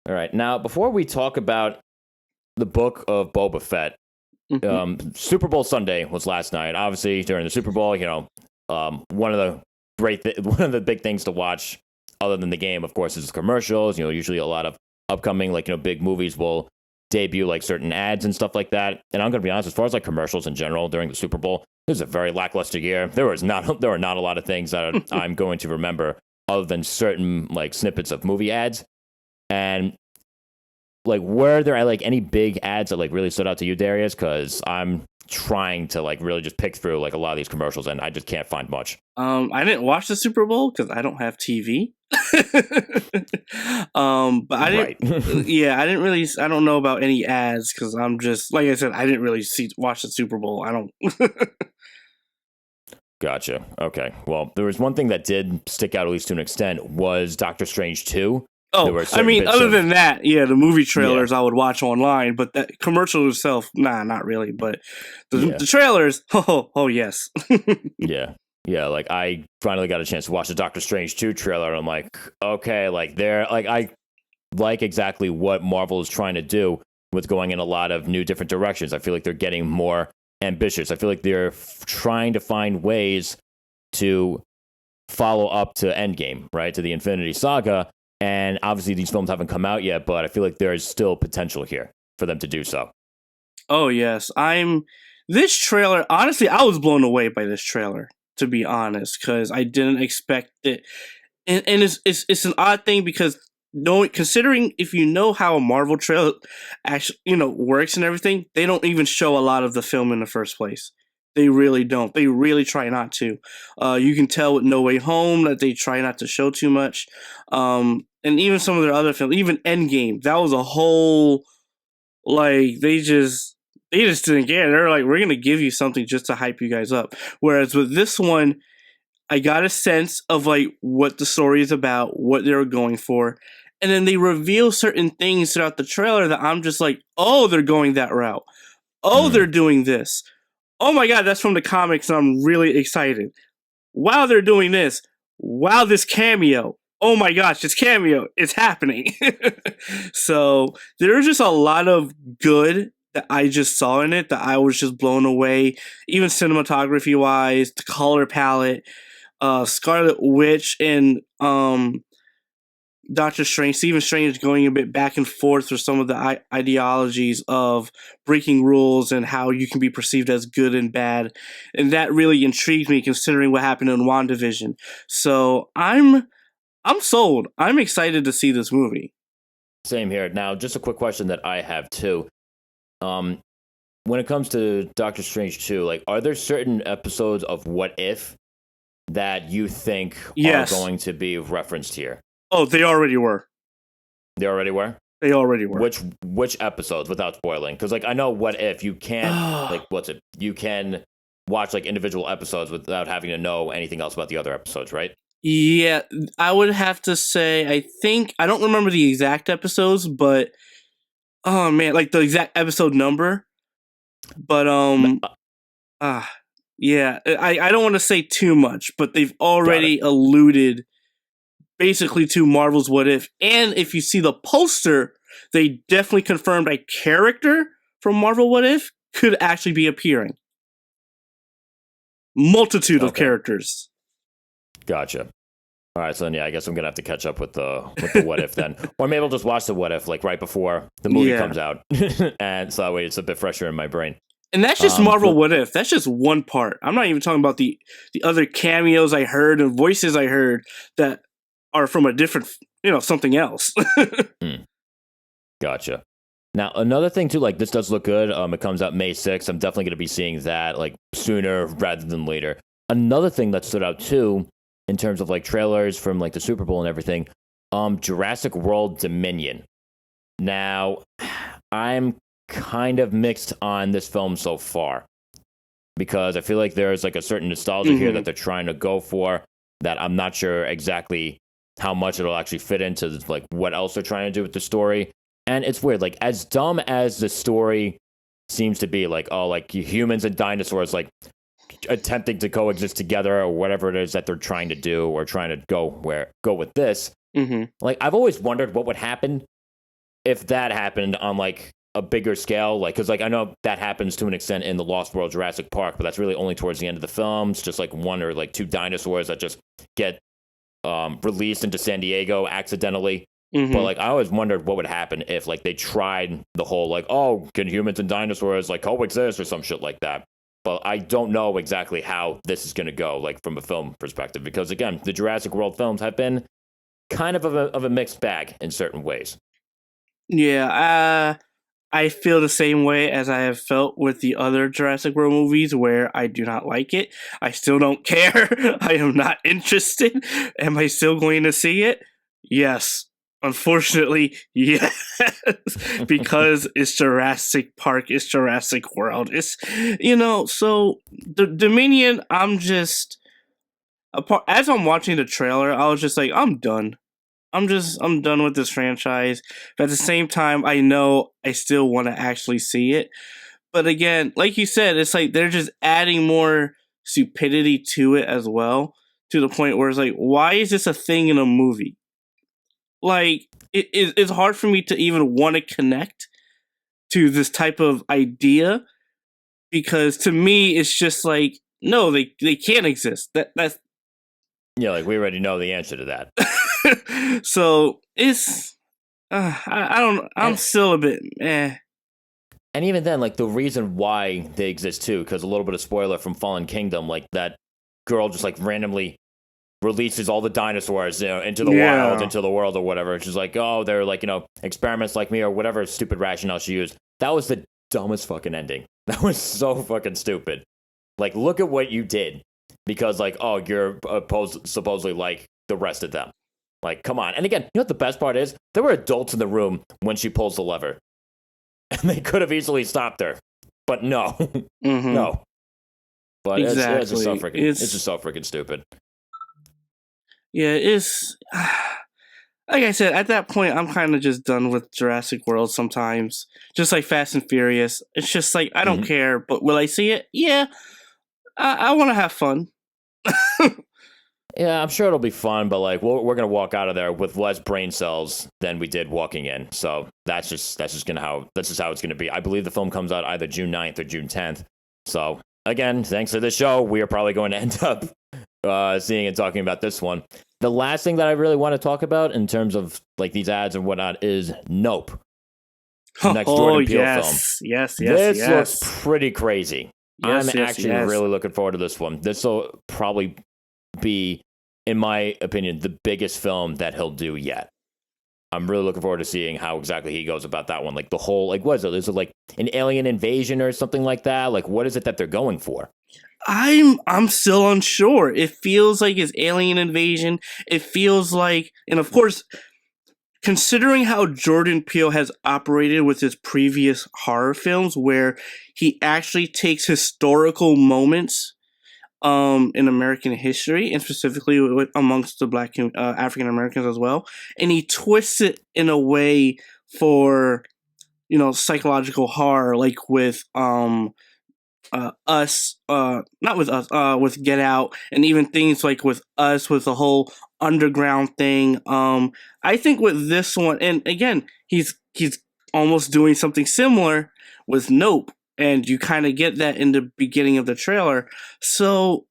All right. Now, before we talk about the book of Boba Fett, Super Bowl Sunday was last night. Obviously, during the Super Bowl, one of the one of the big things to watch, other than the game, of course, is commercials. Usually a lot of upcoming big movies will debut certain ads and stuff like that. And I'm gonna be honest, as far as commercials in general during the Super Bowl, this is a very lackluster year. There were not a lot of things that I'm going to remember other than certain snippets of movie ads. And were there any big ads that really stood out to you, Darius? Because I'm trying to really just pick through a lot of these commercials, and I just can't find much. I didn't watch the Super Bowl because I don't have TV. But I didn't. Yeah, I didn't really. I don't know about any ads because I'm just like I said. I didn't really watch the Super Bowl. I don't. Gotcha. Okay. Well, there was one thing that did stick out, at least to an extent, was Doctor Strange 2. Oh, I mean, other than that, yeah, the movie trailers I would watch online, but that commercial itself, not really. But the trailers, oh yes. Yeah. I finally got a chance to watch the Doctor Strange 2 trailer, and I'm like, okay, I like exactly what Marvel is trying to do with going in a lot of new different directions. I feel like they're getting more ambitious. I feel like they're trying to find ways to follow up to Endgame, right, to the Infinity Saga. And obviously these films haven't come out yet, but I feel like there's still potential here for them to do so. Oh, yes. This trailer, honestly, I was blown away by this trailer, to be honest, because I didn't expect it. And it's an odd thing because considering if you know how a Marvel trailer actually, works and everything, they don't even show a lot of the film in the first place. They really don't. They really try not to. You can tell with No Way Home that they try not to show too much. And even some of their other films, even Endgame, that was a whole, they just didn't get it. They're like, we're going to give you something just to hype you guys up. Whereas with this one, I got a sense of what the story is about, what they were going for. And then they reveal certain things throughout the trailer that I'm just like, oh, they're going that route. Oh, they're doing this. Oh my god, that's from the comics, and I'm really excited. Wow, they're doing this. Wow, this cameo. Oh my gosh, this cameo. It's happening. So there's just a lot of good that I just saw in it that I was just blown away. Even cinematography-wise, the color palette, Scarlet Witch, and Doctor Strange, Stephen Strange going a bit back and forth with some of the ideologies of breaking rules and how you can be perceived as good and bad. And that really intrigued me considering what happened in WandaVision. So I'm sold. I'm excited to see this movie. Same here. Now, just a quick question that I have too. When it comes to Doctor Strange 2, are there certain episodes of What If that you think are going to be referenced here? Oh, they already were. They already were? They already were. Which episodes, without spoiling? Because, I know What If, you can't, you can watch, individual episodes without having to know anything else about the other episodes, right? Yeah, I would have to say, I don't remember the exact episodes, but, oh, man, the exact episode number. But, yeah, I don't want to say too much, but they've already alluded basically to Marvel's What If. And if you see the poster, they definitely confirmed a character from Marvel What If could actually be appearing. Multitude of characters. Gotcha. All right, so then, I guess I'm gonna have to catch up with the What If then, or maybe I'll just watch the What If right before the movie comes out, and so that way it's a bit fresher in my brain. And that's just Marvel What If. That's just one part. I'm not even talking about the other cameos I heard and voices I heard that are from a different, something else. Gotcha. Now, another thing too, this does look good. It comes out May 6th. I'm definitely going to be seeing that sooner rather than later. Another thing that stood out too, in terms of trailers from the Super Bowl and everything, Jurassic World Dominion. Now, I'm kind of mixed on this film so far because I feel like there's a certain nostalgia here that they're trying to go for that I'm not sure exactly how much it'll actually fit into what else they're trying to do with the story. And it's weird, as dumb as the story seems to be, humans and dinosaurs attempting to coexist together or whatever it is that they're trying to do or trying to go with this. I've always wondered what would happen if that happened on like a bigger scale, like, because like I know that happens to an extent in the Lost World Jurassic Park, but that's really only towards the end of the film. It's just like one or like two dinosaurs that just get released into San Diego accidentally. But like I always wondered what would happen if like they tried the whole like, oh, can humans and dinosaurs like coexist or some shit like that. But I don't know exactly how this is going to go, like from a film perspective, because again, the Jurassic World films have been kind of a mixed bag in certain ways. Yeah, I feel the same way as I have felt with the other Jurassic World movies, where I do not like it. I still don't care. I am not interested. Am I still going to see it? Yes. Unfortunately, yes, because it's Jurassic Park, it's Jurassic World. It's, so the Dominion, as I'm watching the trailer, I was just like, I'm done. I'm done with this franchise. But at the same time, I know I still want to actually see it. But again, like you said, it's like they're just adding more stupidity to it as well, to the point where it's like, why is this a thing in a movie? Like, it's hard for me to even want to connect to this type of idea, because to me, it's just like, no, they can't exist. That's Yeah, like we already know the answer to that. So it's, I don't, I'm still a bit eh. And even then, like the reason why they exist too, because a little bit of spoiler from Fallen Kingdom, like that girl just like randomly releases all the dinosaurs, into the wild, into the world or whatever. She's like, oh, they're like, experiments like me or whatever stupid rationale she used. That was the dumbest fucking ending. That was so fucking stupid. Like, look at what you did. Because like, oh, you're supposedly like the rest of them. Like, come on. And again, you know what the best part is? There were adults in the room when she pulls the lever. And they could have easily stopped her. But no. No. But exactly. it's just so freaking stupid. Yeah, it's like I said, at that point, I'm kind of just done with Jurassic World sometimes. Just like Fast and Furious. It's just like, I don't care, but will I see it? Yeah, I want to have fun. Yeah, I'm sure it'll be fun, but like we're going to walk out of there with less brain cells than we did walking in. So that's just how it's going to be. I believe the film comes out either June 9th or June 10th. So again, thanks to this show, we are probably going to end up seeing and talking about this one. The last thing that I really want to talk about in terms of like these ads and whatnot is Nope. The next Jordan Peele film. Yes. This looks pretty crazy. I'm actually really looking forward to this one. This will probably be, in my opinion, the biggest film that he'll do yet. I'm really looking forward to seeing how exactly he goes about that one. Like the whole, like, what is it? Is it like an alien invasion or something like that? Like, what is it that they're going for? I'm still unsure. It feels like it's alien invasion. It feels like, and of course, considering how Jordan Peele has operated with his previous horror films, where he actually takes historical moments in American history, and specifically amongst the Black African Americans as well, and he twists it in a way for psychological horror, like with with Get Out, and even things like with Us, with the whole underground thing. I think with this one, and again, he's almost doing something similar with Nope, and you kind of get that in the beginning of the trailer. So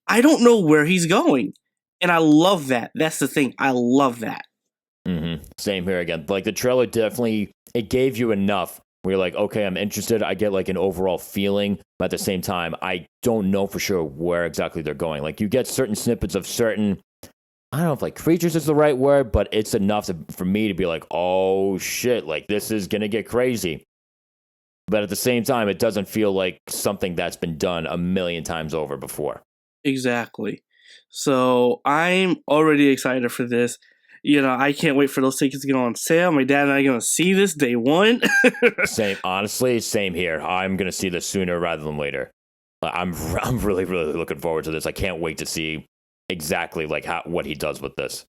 I don't know where he's going, and I love that. That's the thing. I love that. Same here again. Like the trailer definitely, it gave you enough where you're like, okay, I'm interested. I get like an overall feeling, but at the same time, I don't know for sure where exactly they're going. Like you get certain snippets of certain, I don't know if like creatures is the right word, but it's enough for me to be like, oh shit, like this is going to get crazy. But at the same time, it doesn't feel like something that's been done a million times over before. Exactly. So I'm already excited for this. I can't wait for those tickets to go on sale. My dad and I are going to see this day one. Same here. I'm going to see this sooner rather than later. I'm really, really looking forward to this. I can't wait to see exactly like what he does with this.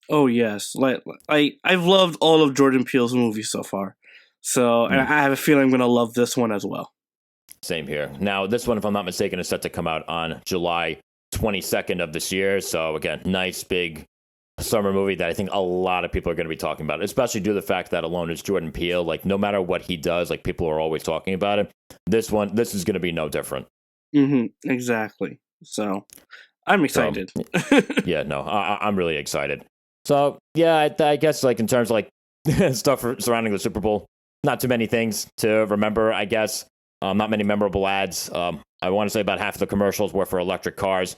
Oh, yes. Like I've loved all of Jordan Peele's movies so far. So, and I have a feeling I'm going to love this one as well. Same here. Now, this one, if I'm not mistaken, is set to come out on July 22nd of this year. So, again, nice big summer movie that I think a lot of people are going to be talking about, especially due to the fact that alone is Jordan Peele. Like, no matter what he does, like, people are always talking about it. This is going to be no different. Exactly. So I'm excited. Yeah, no, I'm really excited. So yeah, I guess like in terms of like stuff surrounding the Super Bowl, not too many things to remember. I guess not many memorable ads. I want to say about half of the commercials were for electric cars.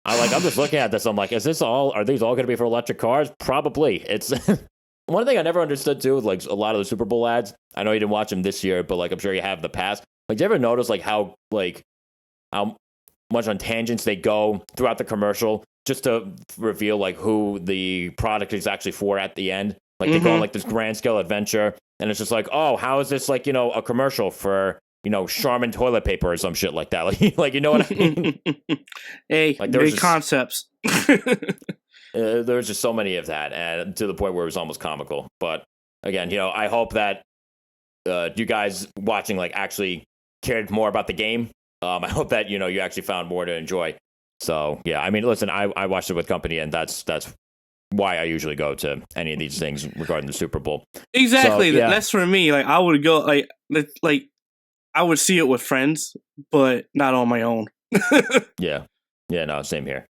I'm just looking at this. I'm like, are these all going to be for electric cars? Probably. It's one thing I never understood too, with like a lot of the Super Bowl ads. I know you didn't watch them this year, but like I'm sure you have in the past. Like, do you ever notice like how much on tangents they go throughout the commercial just to reveal like who the product is actually for at the end? Like they go on like this grand scale adventure, and it's just like, oh, how is this like a commercial for Charmin toilet paper or some shit like that? Like you know what I mean? Hey, like big concepts. There was just so many of that, and to the point where it was almost comical. But again, I hope that you guys watching like actually cared more about the game. I hope that you actually found more to enjoy. So yeah, I mean, listen, I watched it with company, and that's why I usually go to any of these things regarding the Super Bowl. Exactly, so, yeah. That's for me. Like I would go, like I would see it with friends, but not on my own. Yeah, no, same here.